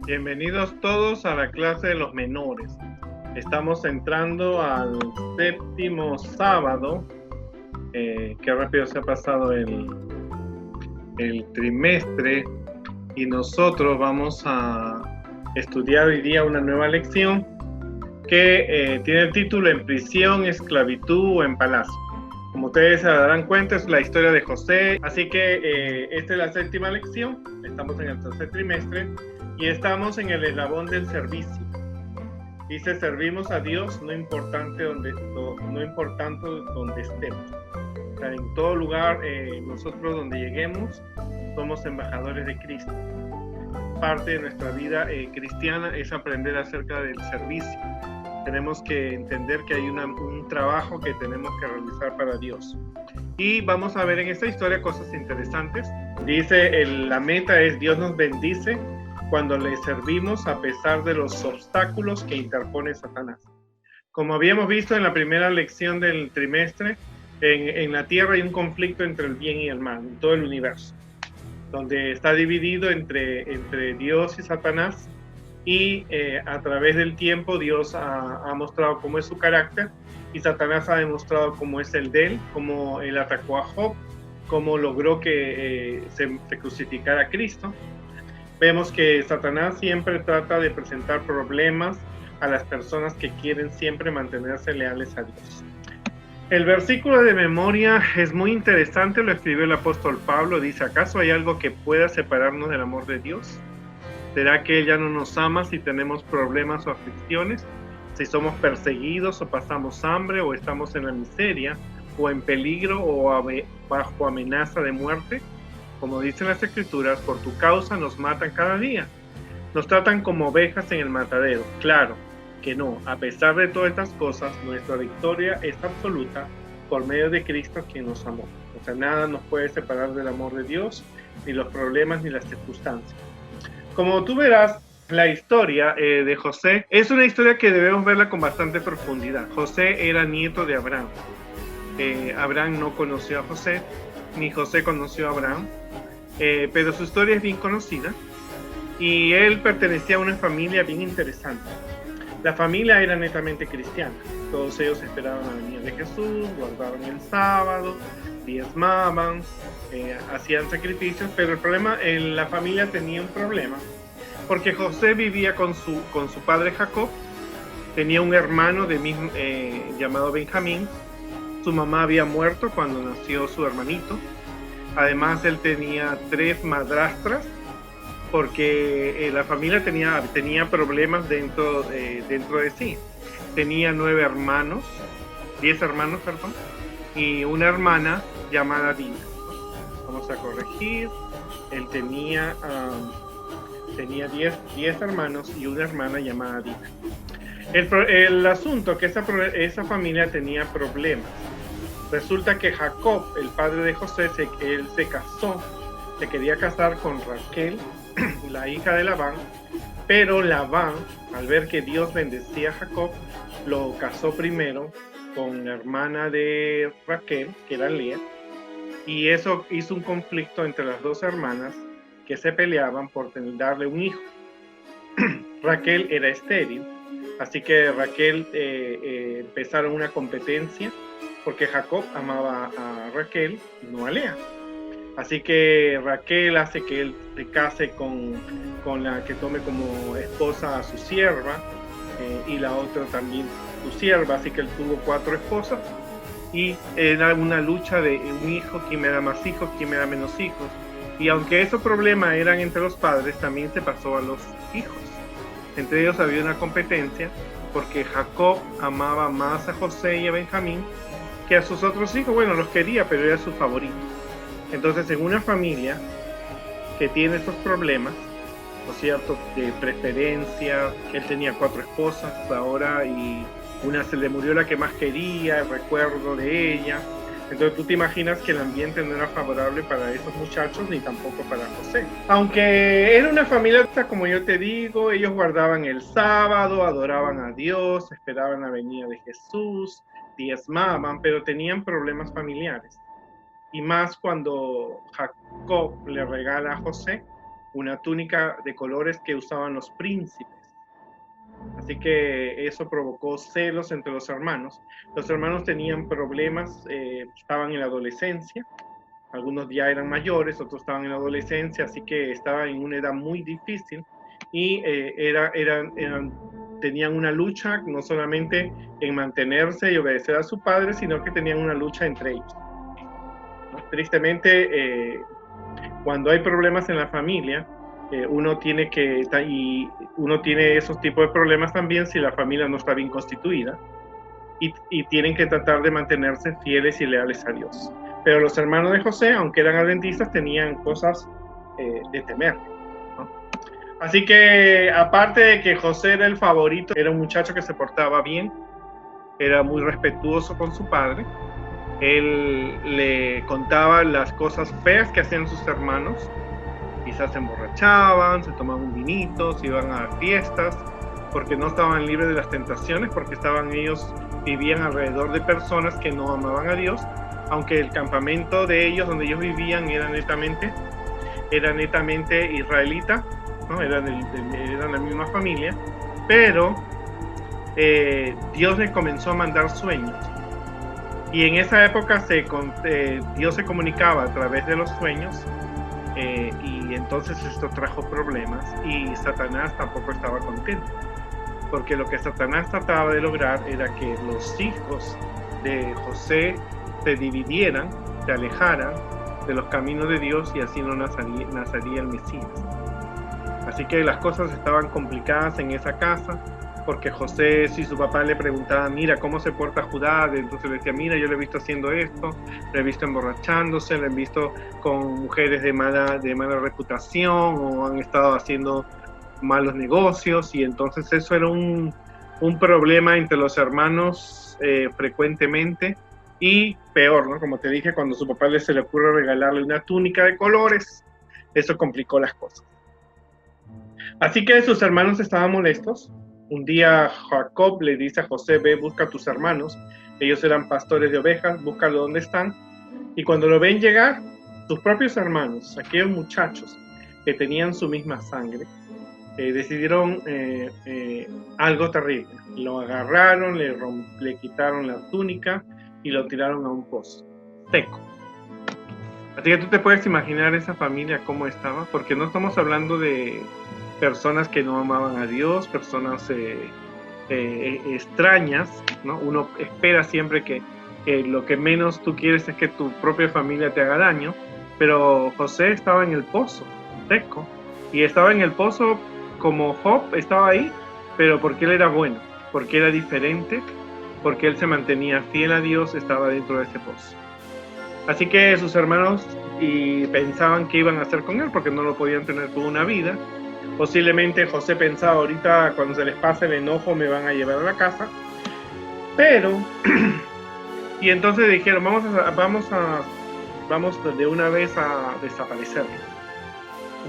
Bienvenidos todos a la clase de los menores. Estamos entrando al séptimo sábado. Qué rápido se ha pasado el trimestre y nosotros vamos a estudiar hoy día una nueva lección que tiene el título En prisión, esclavitud o en palacio. Como ustedes se darán cuenta, es la historia de José. Así que esta es la séptima lección. Estamos en el tercer trimestre y estamos en el eslabón del servicio. Dice, servimos a Dios no importando donde estemos. O sea, en todo lugar, nosotros donde lleguemos, somos embajadores de Cristo. Parte de nuestra vida cristiana es aprender acerca del servicio. Tenemos que entender que hay un trabajo que tenemos que realizar para Dios. Y vamos a ver en esta historia cosas interesantes. Dice, la meta es Dios nos bendice cuando le servimos a pesar de los obstáculos que interpone Satanás. Como habíamos visto en la primera lección del trimestre, en la tierra hay un conflicto entre el bien y el mal, en todo el universo, donde está dividido entre Dios y Satanás, y a través del tiempo Dios ha mostrado cómo es su carácter, y Satanás ha demostrado cómo es el de él, cómo él atacó a Job, cómo logró que se crucificara a Cristo. Vemos que Satanás siempre trata de presentar problemas a las personas que quieren siempre mantenerse leales a Dios. El versículo de memoria es muy interesante, lo escribió el apóstol Pablo. Dice, ¿acaso hay algo que pueda separarnos del amor de Dios? ¿Será que Él ya no nos ama si tenemos problemas o aflicciones? Si somos perseguidos o pasamos hambre o estamos en la miseria o en peligro o bajo amenaza de muerte. Como dicen las Escrituras, por tu causa nos matan cada día. Nos tratan como ovejas en el matadero. Claro que no. A pesar de todas estas cosas, nuestra victoria es absoluta por medio de Cristo quien nos amó. O sea, nada nos puede separar del amor de Dios, ni los problemas ni las circunstancias. Como tú verás, la historia de José es una historia que debemos verla con bastante profundidad. José era nieto de Abraham. Abraham no conoció a José, ni José conoció a Abraham, pero su historia es bien conocida y él pertenecía a una familia bien interesante. La familia era netamente cristiana. Todos ellos esperaban la venida de Jesús, guardaban el sábado, diezmaban, hacían sacrificios, pero el problema, la familia tenía un problema, porque José vivía con su padre Jacob, tenía un hermano llamado Benjamín. Su mamá había muerto cuando nació su hermanito. Además, él tenía 3 madrastras, porque la familia tenía problemas dentro de sí. Tenía 10 hermanos, y una hermana llamada Dina. Vamos a corregir. Él tenía 10 hermanos y una hermana llamada Dina. El asunto que esa familia tenía problemas. Resulta que Jacob, el padre de José, él se quería casar con Raquel, la hija de Labán, pero Labán, al ver que Dios bendecía a Jacob, lo casó primero con la hermana de Raquel, que era Lea, y eso hizo un conflicto entre las 2 hermanas que se peleaban por darle un hijo. Raquel era estéril, así que Raquel empezaron una competencia, porque Jacob amaba a Raquel y no a Lea. Así que Raquel hace que él se case con la que tome como esposa a su sierva, y la otra también su sierva, así que él tuvo 4 esposas, y era una lucha de un hijo, quién me da más hijos, quién me da menos hijos. Y aunque esos problemas eran entre los padres, también se pasó a los hijos. Entre ellos había una competencia, porque Jacob amaba más a José y a Benjamín que a sus otros hijos. Bueno, los quería, pero era su favorito. Entonces, en una familia que tiene estos problemas, ¿no es cierto?, de preferencia, que él tenía 4 esposas ahora y una se le murió la que más quería, el recuerdo de ella. Entonces tú te imaginas que el ambiente no era favorable para esos muchachos ni tampoco para José. Aunque era una familia, como yo te digo, ellos guardaban el sábado, adoraban a Dios, esperaban la venida de Jesús, diezmaban, pero tenían problemas familiares. Y más cuando Jacob le regala a José, una túnica de colores que usaban los príncipes. Así que eso provocó celos entre los hermanos. Los hermanos tenían problemas, estaban en la adolescencia, algunos ya eran mayores, otros estaban en la adolescencia, así que estaban en una edad muy difícil y tenían una lucha no solamente en mantenerse y obedecer a su padre, sino que tenían una lucha entre ellos. Tristemente, cuando hay problemas en la familia, uno tiene esos tipos de problemas también si la familia no está bien constituida y tienen que tratar de mantenerse fieles y leales a Dios. Pero los hermanos de José, aunque eran adventistas, tenían cosas de temer, ¿no? Así que, aparte de que José era el favorito, era un muchacho que se portaba bien, era muy respetuoso con su padre. Él le contaba las cosas feas que hacían sus hermanos. Quizás se emborrachaban, se tomaban un vinito, se iban a fiestas, porque no estaban libres de las tentaciones, porque vivían alrededor de personas que no amaban a Dios, aunque el campamento de ellos, donde ellos vivían, era netamente israelita, ¿no? Eran la misma familia, pero Dios les comenzó a mandar sueños. Y en esa época Dios se comunicaba a través de los sueños, y entonces esto trajo problemas, y Satanás tampoco estaba contento, porque lo que Satanás trataba de lograr era que los hijos de José se dividieran, se alejaran de los caminos de Dios, y así no nacería el Mesías. Así que las cosas estaban complicadas en esa casa, porque José, si su papá le preguntaba, mira, ¿cómo se porta Judá? Entonces le decía, mira, yo le he visto haciendo esto, le he visto emborrachándose, le he visto con mujeres de mala reputación, o han estado haciendo malos negocios, y entonces eso era un problema entre los hermanos frecuentemente, y peor, ¿no? Como te dije, cuando su papá se le ocurre regalarle una túnica de colores, eso complicó las cosas. Así que sus hermanos estaban molestos. Un día Jacob le dice a José, ve, busca a tus hermanos. Ellos eran pastores de ovejas, búscalo donde están. Y cuando lo ven llegar, sus propios hermanos, aquellos muchachos que tenían su misma sangre, decidieron algo terrible. Lo agarraron, le quitaron la túnica y lo tiraron a un pozo seco. Así que tú te puedes imaginar esa familia cómo estaba, porque no estamos hablando de personas que no amaban a Dios, personas extrañas, ¿no? Uno espera siempre que lo que menos tú quieres es que tu propia familia te haga daño, pero José estaba en el pozo seco, y estaba en el pozo como Job estaba ahí, pero porque él era bueno, porque era diferente, porque él se mantenía fiel a Dios, estaba dentro de ese pozo. Así que sus hermanos pensaban qué iban a hacer con él, porque no lo podían tener toda una vida. Posiblemente José pensaba, ahorita cuando se les pase el enojo me van a llevar a la casa. Y entonces dijeron, vamos de una vez a desaparecerlo.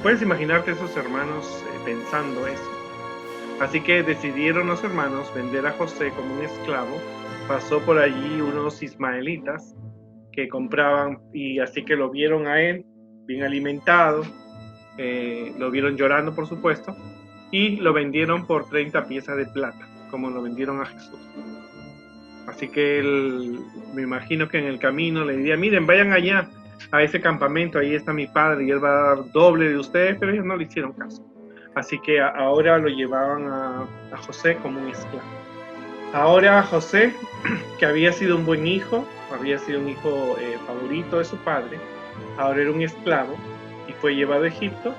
Puedes imaginarte esos hermanos pensando eso. Así que decidieron los hermanos vender a José como un esclavo. Pasó por allí unos ismaelitas que compraban, y así que lo vieron a él bien alimentado, lo vieron llorando, por supuesto, y lo vendieron por 30 piezas de plata, como lo vendieron a Jesús. Así que él, me imagino que en el camino le diría, miren, vayan allá a ese campamento, ahí está mi padre y él va a dar doble de ustedes, pero ellos no le hicieron caso. Así que ahora lo llevaban a José como un esclavo. Ahora José, que había sido un buen hijo, había sido un hijo favorito de su padre, ahora era un esclavo y fue llevado a Egipto,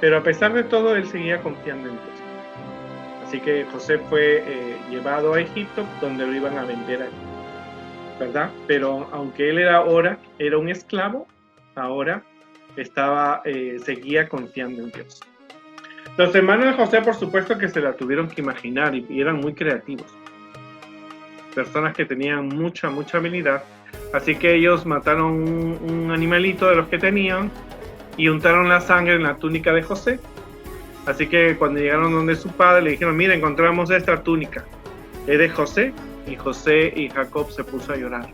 pero a pesar de todo él seguía confiando en Dios. Así que José fue llevado a Egipto, donde lo iban a vender a él, ¿verdad? Pero aunque él era un esclavo, ahora seguía confiando en Dios. Los hermanos de José, por supuesto que se la tuvieron que imaginar, y eran muy creativos. Personas que tenían mucha habilidad. Así que ellos mataron un animalito de los que tenían y untaron la sangre en la túnica de José. Así que cuando llegaron donde su padre, le dijeron, mira, encontramos esta túnica, es de José. Y José y Jacob se puso a llorar.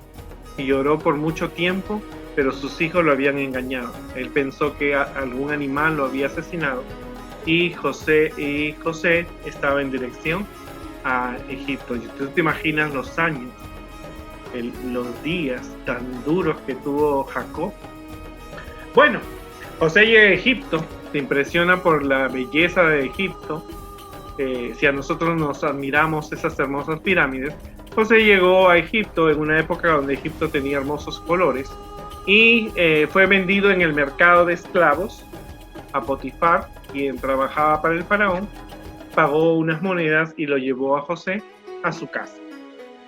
Y lloró por mucho tiempo, pero sus hijos lo habían engañado. Él pensó que algún animal lo había asesinado y José estaba en dirección a Egipto. Y tú te imaginas los años, los días tan duros que tuvo Jacob. Bueno, José llega a Egipto, se impresiona por la belleza de Egipto. Si a nosotros nos admiramos esas hermosas pirámides, José llegó a Egipto en una época donde Egipto tenía hermosos colores y fue vendido en el mercado de esclavos a Potifar, quien trabajaba para el faraón. Pagó unas monedas y lo llevó a José a su casa.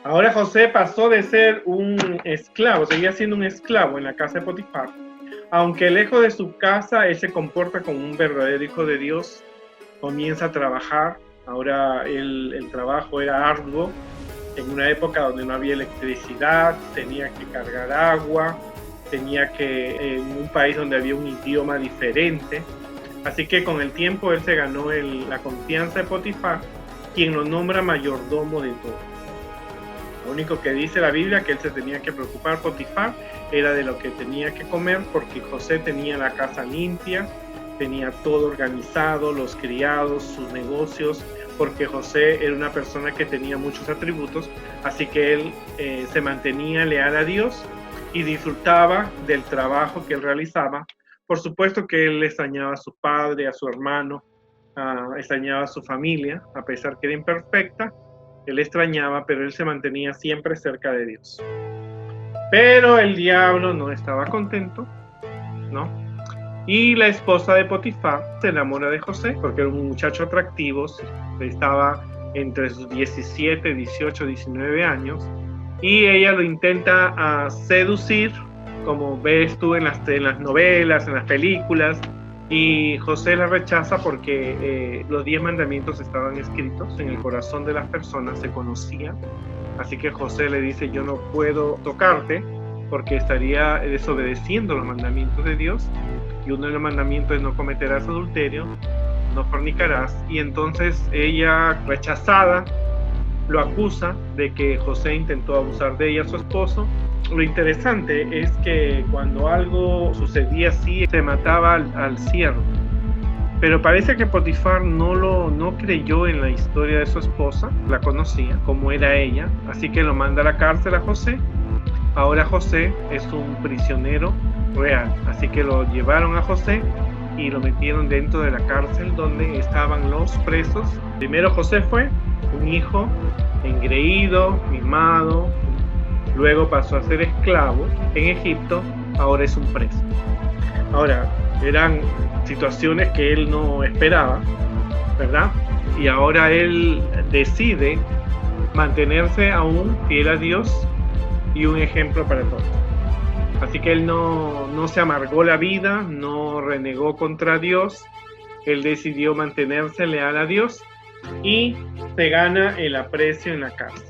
Ahora José pasó de ser un esclavo, seguía siendo un esclavo en la casa de Potifar, aunque lejos de su casa él se comporta como un verdadero hijo de Dios. Comienza a trabajar. Ahora el trabajo era arduo, en una época donde no había electricidad, tenía que cargar agua, en un país donde había un idioma diferente. Así que con el tiempo él se ganó la confianza de Potifar, quien lo nombra mayordomo de todo. Lo único que dice la Biblia que él se tenía que preocupar, Potifar, era de lo que tenía que comer, porque José tenía la casa limpia, tenía todo organizado, los criados, sus negocios, porque José era una persona que tenía muchos atributos, así que él se mantenía leal a Dios y disfrutaba del trabajo que él realizaba. Por supuesto que él extrañaba a su padre, a su hermano, extrañaba a su familia, a pesar que era imperfecta, él extrañaba, pero él se mantenía siempre cerca de Dios. Pero el diablo no estaba contento, ¿no? Y la esposa de Potifar se enamora de José, porque era un muchacho atractivo, estaba entre sus 17, 18, 19 años, y ella lo intenta seducir, como ves tú en las novelas, en las películas, y José la rechaza porque los 10 mandamientos estaban escritos en el corazón de las personas, se conocían. Así que José le dice: yo no puedo tocarte porque estaría desobedeciendo los mandamientos de Dios, y uno de los mandamientos es no cometerás adulterio, no fornicarás. Y entonces ella, rechazada, lo acusa de que José intentó abusar de ella, su esposo. Lo interesante es que cuando algo sucedía así, se mataba al siervo. Pero parece que Potifar no creyó en la historia de su esposa, la conocía, como era ella, así que lo manda a la cárcel a José. Ahora José es un prisionero real, así que lo llevaron a José y lo metieron dentro de la cárcel donde estaban los presos. Primero José fue un hijo engreído, mimado, luego pasó a ser esclavo en Egipto, ahora es un preso. Ahora, eran situaciones que él no esperaba, ¿verdad? Y ahora él decide mantenerse aún fiel a Dios y un ejemplo para todos. Así que él no se amargó la vida, no renegó contra Dios, él decidió mantenerse leal a Dios y se gana el aprecio en la cárcel.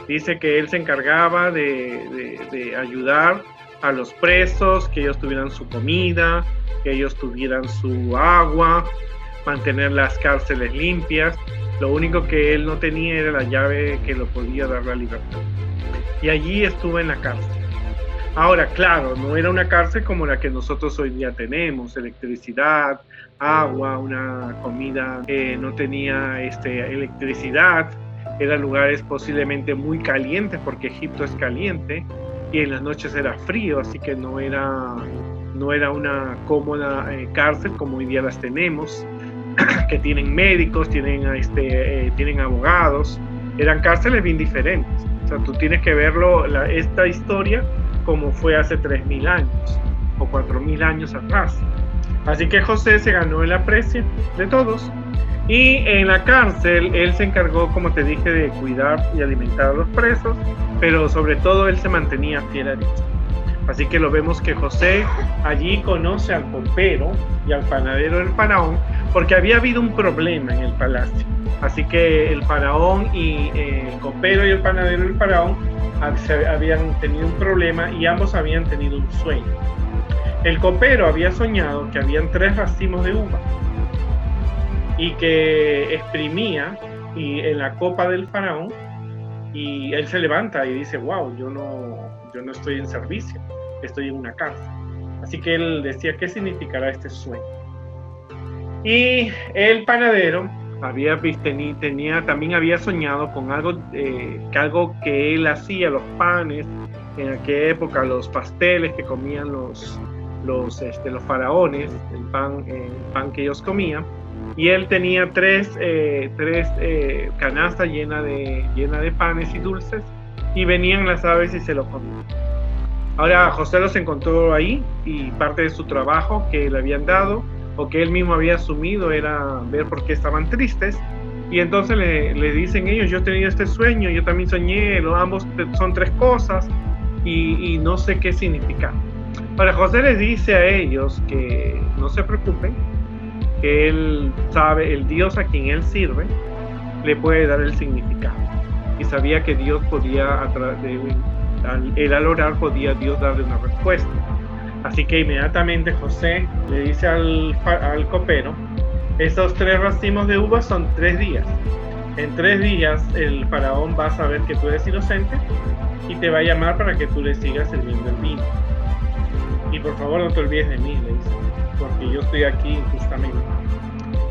Dice que él se encargaba de ayudar a los presos, que ellos tuvieran su comida, que ellos tuvieran su agua, mantener las cárceles limpias. Lo único que él no tenía era la llave que lo podía dar la libertad. Y allí estuvo en la cárcel. Ahora, claro, no era una cárcel como la que nosotros hoy día tenemos, electricidad, agua, una comida que no tenía electricidad. Eran lugares posiblemente muy calientes, porque Egipto es caliente, y en las noches era frío, así que no era una cómoda cárcel como hoy día las tenemos, que tienen médicos, tienen abogados. Eran cárceles bien diferentes. O sea, tú tienes que verlo, esta historia, como fue hace 3.000 años o 4.000 años atrás. Así que José se ganó el aprecio de todos. Y en la cárcel él se encargó, como te dije, de cuidar y alimentar a los presos, pero sobre todo él se mantenía fiel a Dios. Así que lo vemos que José allí conoce al copero y al panadero del faraón, porque había habido un problema en el palacio. Así que el faraón y el copero y el panadero del faraón habían tenido un problema y ambos habían tenido un sueño. El copero había soñado que habían 3 racimos de uva y que exprimía en la copa del faraón, y él se levanta y dice: wow, yo no estoy en servicio, estoy en una cárcel. Así que él decía, ¿qué significará este sueño? Y el panadero también había soñado con algo que él hacía, los panes, en aquella época los pasteles que comían los faraones, el pan que ellos comían, y él tenía tres canastas llenas de panes y dulces, y venían las aves y se los comían. Ahora José los encontró ahí, y parte de su trabajo que le habían dado o que él mismo había asumido era ver por qué estaban tristes, y entonces le dicen ellos, yo he tenido este sueño, yo también soñé, ambos son tres cosas y no sé qué significa. Ahora José les dice a ellos que no se preocupen, que él sabe, el Dios a quien él sirve le puede dar el significado, y sabía que Dios podía, al orar podía Dios darle una respuesta. Así que inmediatamente José le dice al copero, esos 3 racimos de uvas son 3 días. En 3 días el faraón va a saber que tú eres inocente y te va a llamar para que tú le sigas sirviendo el vino. Y por favor no te olvides de mí, le dice, porque yo estoy aquí injustamente.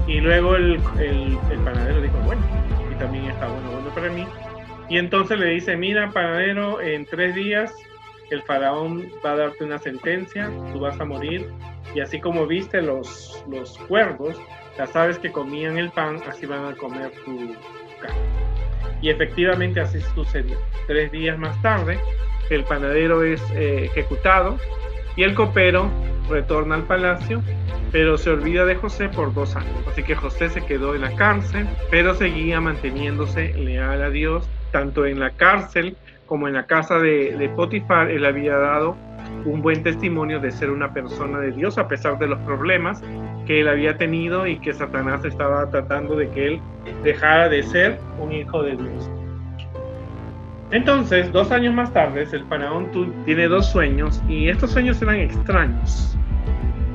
Y luego el panadero dijo, bueno, y también está bueno para mí. Y entonces le dice, mira panadero, en 3 días el faraón va a darte una sentencia, tú vas a morir, y así como viste los cuervos, las aves que comían el pan, así van a comer tu carne. Y efectivamente así sucedió. 3 días más tarde, el panadero es ejecutado, y el copero retorna al palacio, pero se olvida de José por 2 años. Así que José se quedó en la cárcel, pero seguía manteniéndose leal a Dios, tanto en la cárcel como en la casa de Potifar. Él había dado un buen testimonio de ser una persona de Dios, a pesar de los problemas que él había tenido y que Satanás estaba tratando de que él dejara de ser un hijo de Dios. Entonces, 2 años más tarde, el faraón tiene 2 sueños, y estos sueños eran extraños.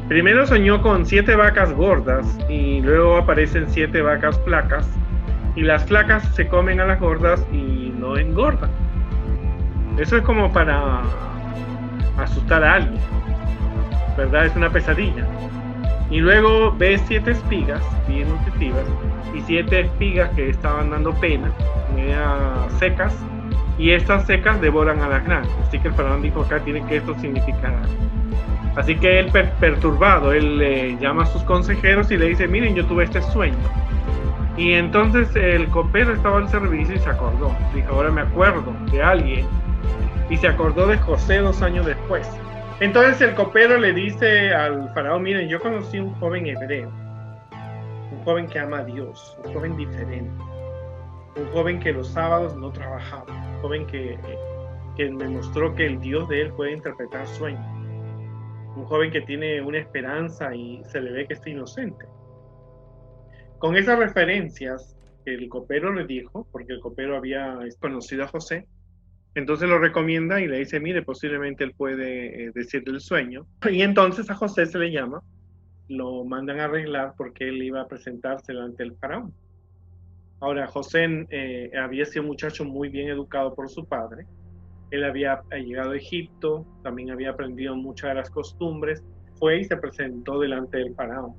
Primero soñó con 7 vacas gordas, y luego aparecen 7 vacas flacas, y las flacas se comen a las gordas y no engordan. Eso es como para asustar a alguien, ¿verdad? Es una pesadilla. Y luego ves 7 espigas bien nutritivas y 7 espigas que estaban dando pena, secas, y estas secas devoran a las grandes. Así que el faraón dijo, acá tiene que esto significar algo. Así que él, perturbado, él llama a sus consejeros y le dice, miren, yo tuve este sueño. Y entonces el copero estaba al servicio y se acordó. Dijo, ahora me acuerdo de alguien. Y se acordó de José 2 años después. Entonces el copero le dice al faraón, miren, yo conocí un joven hebreo, un joven que ama a Dios, un joven diferente, un joven que los sábados no trabajaba, un joven que me mostró que el Dios de él puede interpretar sueños, un joven que tiene una esperanza y se le ve que está inocente. Con esas referencias que el copero le dijo, porque el copero había conocido a José, entonces lo recomienda y le dice, mire, posiblemente él puede decirle el sueño. Y entonces a José se le llama, lo mandan a arreglar porque él iba a presentarse delante del faraón. Ahora, José había sido un muchacho muy bien educado por su padre. Él había llegado a Egipto, también había aprendido muchas de las costumbres. Fue y se presentó delante del faraón.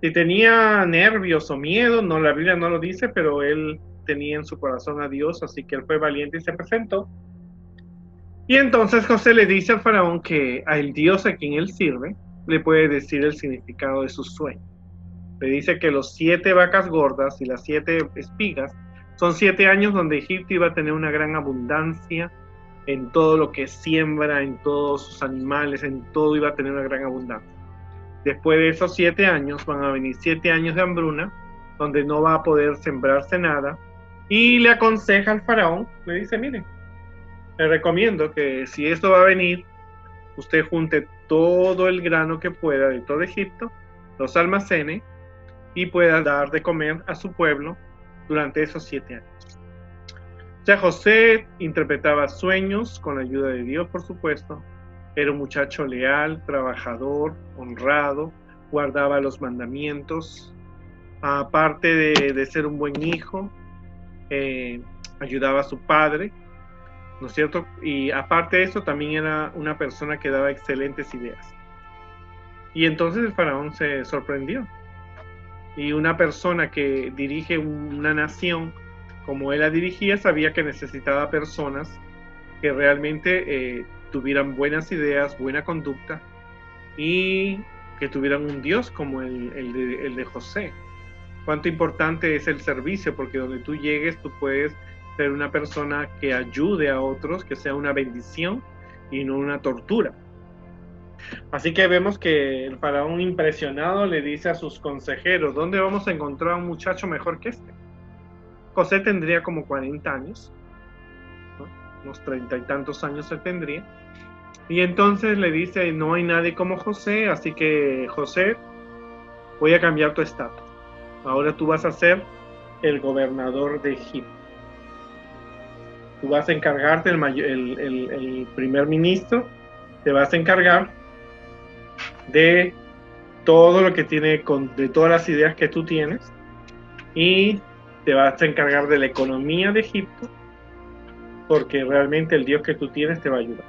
Si tenía nervios o miedo, no, la Biblia no lo dice, pero él tenía en su corazón a Dios, así que él fue valiente y se presentó. Y entonces José le dice al faraón que al Dios a quien él sirve le puede decir el significado de sus sueños. Le dice que los 7 vacas gordas y las 7 espigas son 7 años donde Egipto iba a tener una gran abundancia en todo lo que siembra, en todos sus animales, en todo iba a tener una gran abundancia. Después de esos 7 años van a venir 7 años de hambruna, donde no va a poder sembrarse nada, y le aconseja al faraón, le dice, mire, le recomiendo que si esto va a venir, usted junte todo el grano que pueda de todo Egipto, los almacene y pueda dar de comer a su pueblo durante esos 7 años. Ya José interpretaba sueños con la ayuda de Dios, por supuesto. Era un muchacho leal, trabajador, honrado, guardaba los mandamientos. Aparte de ser un buen hijo, ayudaba a su padre. ¿no es cierto? Y aparte de eso, también era una persona que daba excelentes ideas. Y entonces el faraón se sorprendió. Y una persona que dirige una nación como él la dirigía, sabía que necesitaba personas que realmente tuvieran buenas ideas, buena conducta y que tuvieran un Dios como el de José. Cuánto importante es el servicio, porque donde tú llegues tú puedes ser una persona que ayude a otros, que sea una bendición y no una tortura. Así que vemos que el faraón, impresionado, le dice a sus consejeros: ¿dónde vamos a encontrar a un muchacho mejor que este? José tendría como 40 años, ¿no? Unos 30 y tantos años él tendría. Y entonces le dice: no hay nadie como José, así que José, voy a cambiar tu estatus. Ahora tú vas a ser el gobernador de Egipto. Tú vas a encargarte, el primer ministro, te vas a encargar de todo lo que tiene, de todas las ideas que tú tienes, y te vas a encargar de la economía de Egipto, porque realmente el Dios que tú tienes te va a ayudar.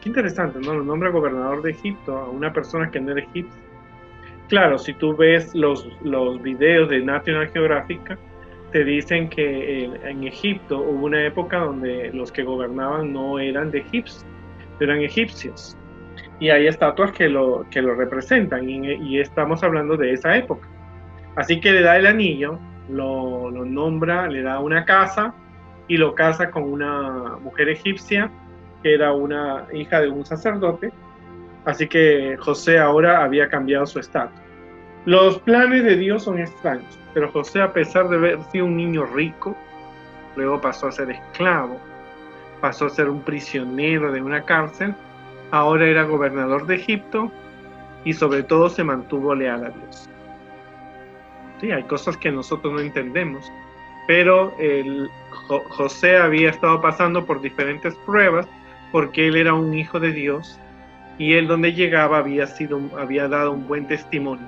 Qué interesante, ¿no? Lo nombra gobernador de Egipto a una persona que no era egipcia. Claro, si tú ves los videos de National Geographic, te dicen que en Egipto hubo una época donde los que gobernaban no eran de egipcios, eran egipcios. Y hay estatuas que lo representan, y estamos hablando de esa época. Así que le da el anillo, lo nombra, le da una casa y lo casa con una mujer egipcia que era una hija de un sacerdote. Así que José ahora había cambiado su estatus. Los planes de Dios son extraños, pero José, a pesar de haber sido un niño rico, luego pasó a ser esclavo, pasó a ser un prisionero de una cárcel, ahora era gobernador de Egipto y sobre todo se mantuvo leal a Dios. Sí, hay cosas que nosotros no entendemos, pero José había estado pasando por diferentes pruebas porque él era un hijo de Dios y él, donde llegaba, había dado un buen testimonio.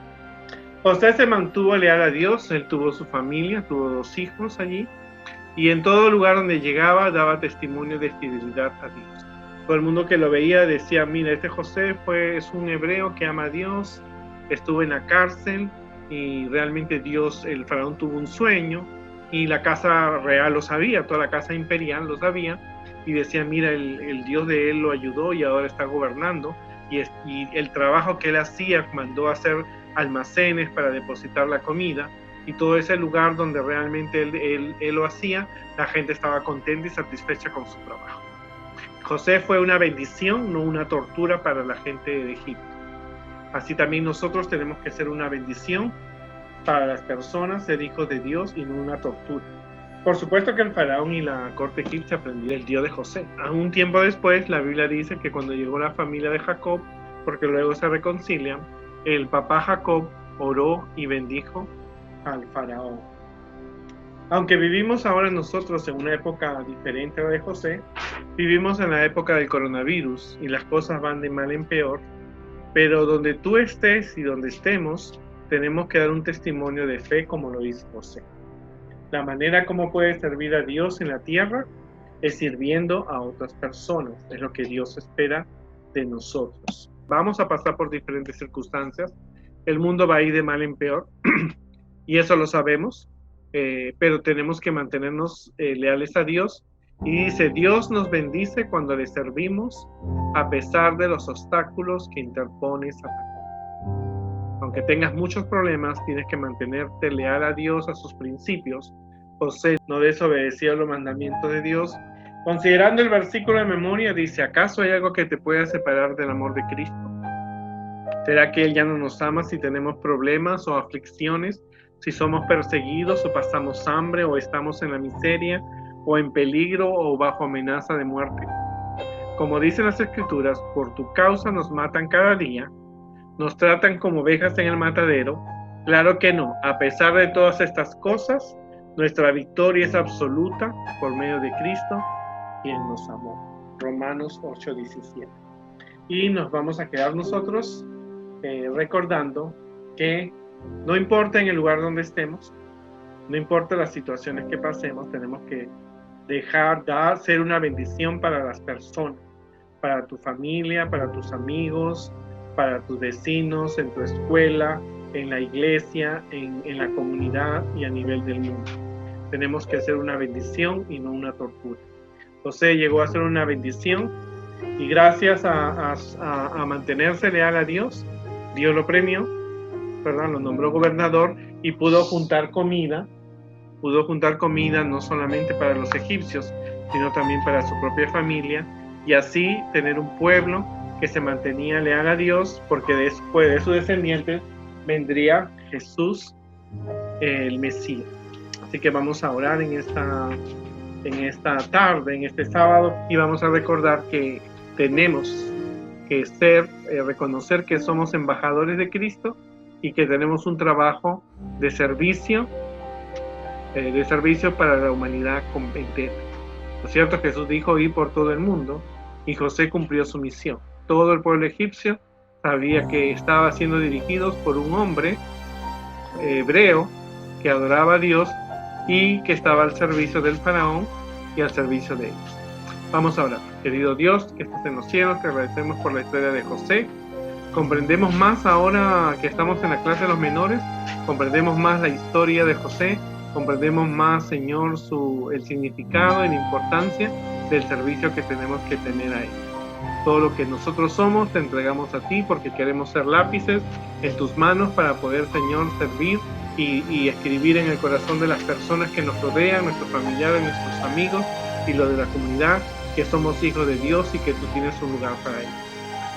José se mantuvo leal a Dios, él tuvo su familia, tuvo 2 hijos allí, y en todo lugar donde llegaba daba testimonio de fidelidad a Dios. Todo el mundo que lo veía decía: mira, este José es un hebreo que ama a Dios, estuvo en la cárcel y realmente Dios, el faraón tuvo un sueño y la casa real lo sabía, toda la casa imperial lo sabía, y decía: mira, el Dios de él lo ayudó y ahora está gobernando, y el trabajo que él hacía, mandó a hacer almacenes para depositar la comida, y todo ese lugar donde realmente él lo hacía, la gente estaba contenta y satisfecha con su trabajo. José fue una bendición, no una tortura para la gente de Egipto. Así también nosotros tenemos que ser una bendición para las personas, ser hijos de Dios y no una tortura. Por supuesto que el faraón y la corte egipcia aprendieron el Dios de José. A un tiempo después, la Biblia dice que cuando llegó la familia de Jacob, porque luego se reconcilian, el papá Jacob oró y bendijo al faraón. Aunque vivimos ahora nosotros en una época diferente a la de José, vivimos en la época del coronavirus y las cosas van de mal en peor, pero donde tú estés y donde estemos, tenemos que dar un testimonio de fe como lo hizo José. La manera como puedes servir a Dios en la tierra es sirviendo a otras personas, es lo que Dios espera de nosotros. Vamos a pasar por diferentes circunstancias, el mundo va a ir de mal en peor, y eso lo sabemos, pero tenemos que mantenernos leales a Dios, y dice: Dios nos bendice cuando le servimos a pesar de los obstáculos que interpone Satanás. Aunque tengas muchos problemas, tienes que mantenerte leal a Dios, a sus principios. José no desobedeció los mandamientos de Dios. Considerando el versículo de memoria, dice: ¿acaso hay algo que te pueda separar del amor de Cristo? ¿Será que Él ya no nos ama si tenemos problemas o aflicciones, si somos perseguidos o pasamos hambre o estamos en la miseria o en peligro o bajo amenaza de muerte? Como dicen las Escrituras, por tu causa nos matan cada día, nos tratan como ovejas en el matadero. Claro que no. A pesar de todas estas cosas, nuestra victoria es absoluta por medio de Cristo, quien nos amó. Romanos 8:17. Y nos vamos a quedar nosotros recordando que no importa en el lugar donde estemos, no importa las situaciones que pasemos, tenemos que ser una bendición para las personas, para tu familia, para tus amigos, para tus vecinos, en tu escuela, en la iglesia, en la comunidad y a nivel del mundo. Tenemos que hacer una bendición y no una tortura. José llegó a ser una bendición y gracias a mantenerse leal a Dios, Dios lo premió, ¿verdad? Lo nombró gobernador y pudo juntar comida no solamente para los egipcios, sino también para su propia familia, y así tener un pueblo que se mantenía leal a Dios, porque después de sus descendientes vendría Jesús, el Mesías. Así que vamos a orar en esta tarde, en este sábado, y vamos a recordar que tenemos que reconocer que somos embajadores de Cristo y que tenemos un trabajo de servicio para la humanidad entera. ¿No es cierto? Jesús dijo ir por todo el mundo y José cumplió su misión. Todo el pueblo egipcio sabía que estaba siendo dirigidos por un hombre hebreo que adoraba a Dios y que estaba al servicio del faraón y al servicio de ellos. Vamos a orar. Querido Dios, que estás en los cielos, te agradecemos por la historia de José. Comprendemos más ahora que estamos en la clase de los menores, comprendemos más la historia de José, comprendemos más, Señor, el significado y la importancia del servicio que tenemos que tener a Él. Todo lo que nosotros somos te entregamos a ti porque queremos ser lápices en tus manos para poder, Señor, servir y escribir en el corazón de las personas que nos rodean, nuestros familiares, nuestros amigos y lo de la comunidad, que somos hijos de Dios y que tú tienes un lugar para ellos.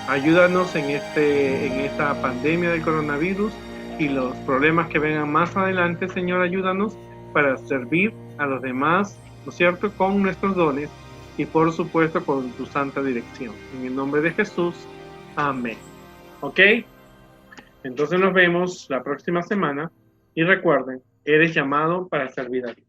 Ayúdanos en esta pandemia del coronavirus y los problemas que vengan más adelante, Señor, ayúdanos para servir a los demás, ¿no es cierto?, con nuestros dones y por supuesto con tu santa dirección. En el nombre de Jesús, amén. ¿Ok? Entonces nos vemos la próxima semana y recuerden, eres llamado para servir a Dios.